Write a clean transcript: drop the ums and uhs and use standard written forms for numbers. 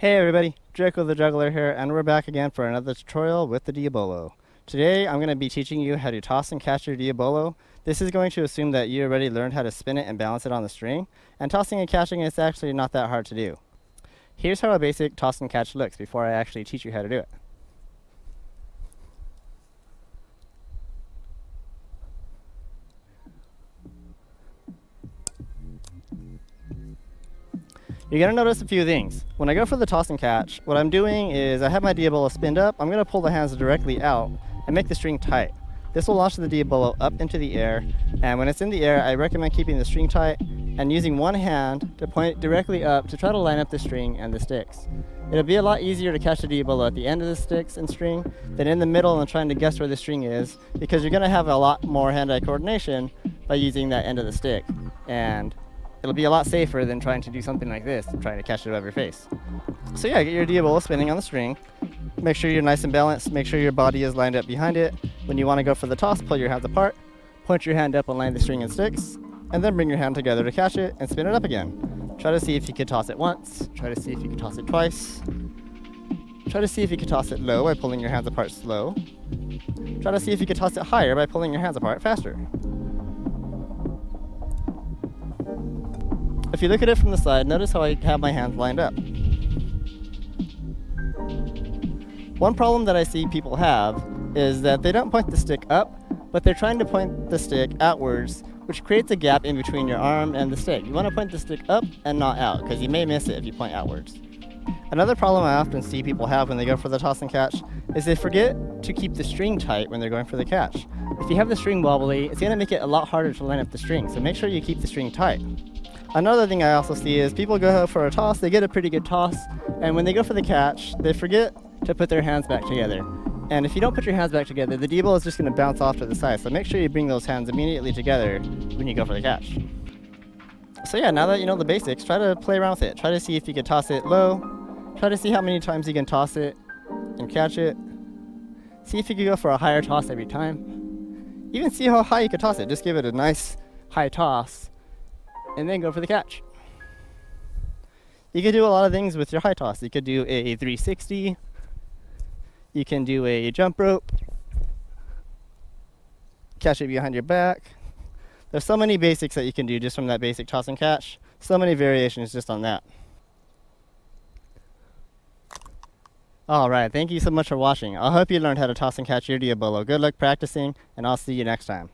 Hey everybody, Draco the Juggler here, and we're back again for another tutorial with the Diabolo. Today I'm going to be teaching you how to toss and catch your Diabolo. This is going to assume that you already learned how to spin it and balance it on the string, and tossing and catching is actually not that hard to do. Here's how a basic toss and catch looks before I actually teach you how to do it. You're going to notice a few things. When I go for the toss and catch, what I'm doing is I have my Diabolo spinned up, I'm going to pull the hands directly out and make the string tight. This will launch the Diabolo up into the air, and when it's in the air, I recommend keeping the string tight and using one hand to point directly up to try to line up the string and the sticks. It'll be a lot easier to catch the Diabolo at the end of the sticks and string than in the middle and trying to guess where the string is, because you're going to have a lot more hand-eye coordination by using that end of the stick. And it'll be a lot safer than trying to do something like this and trying to catch it above your face. So yeah, get your Diabolo spinning on the string. Make sure you're nice and balanced. Make sure your body is lined up behind it. When you want to go for the toss, pull your hands apart, point your hand up and line the string and sticks, and then bring your hand together to catch it and spin it up again. Try to see if you can toss it once. Try to see if you can toss it twice. Try to see if you can toss it low by pulling your hands apart slow. Try to see if you can toss it higher by pulling your hands apart faster. If you look at it from the side, notice how I have my hands lined up. One problem that I see people have is that they don't point the stick up, but they're trying to point the stick outwards, which creates a gap in between your arm and the stick. You want to point the stick up and not out, because you may miss it if you point outwards. Another problem I often see people have when they go for the toss and catch is they forget to keep the string tight when they're going for the catch. If you have the string wobbly, it's going to make it a lot harder to line up the string, so make sure you keep the string tight. Another thing I also see is people go for a toss, they get a pretty good toss, and when they go for the catch, they forget to put their hands back together. And if you don't put your hands back together, the Diabolo is just going to bounce off to the side, so make sure you bring those hands immediately together when you go for the catch. So yeah, now that you know the basics, try to play around with it. Try to see if you can toss it low, try to see how many times you can toss it and catch it. See if you can go for a higher toss every time. Even see how high you can toss it, just give it a nice high toss, and then go for the catch. You could do a lot of things with your high toss. You could do a 360. You can do a jump rope. Catch it behind your back. There's so many basics that you can do just from that basic toss and catch. So many variations just on that. Alright, thank you so much for watching. I hope you learned how to toss and catch your Diabolo. Good luck practicing, and I'll see you next time.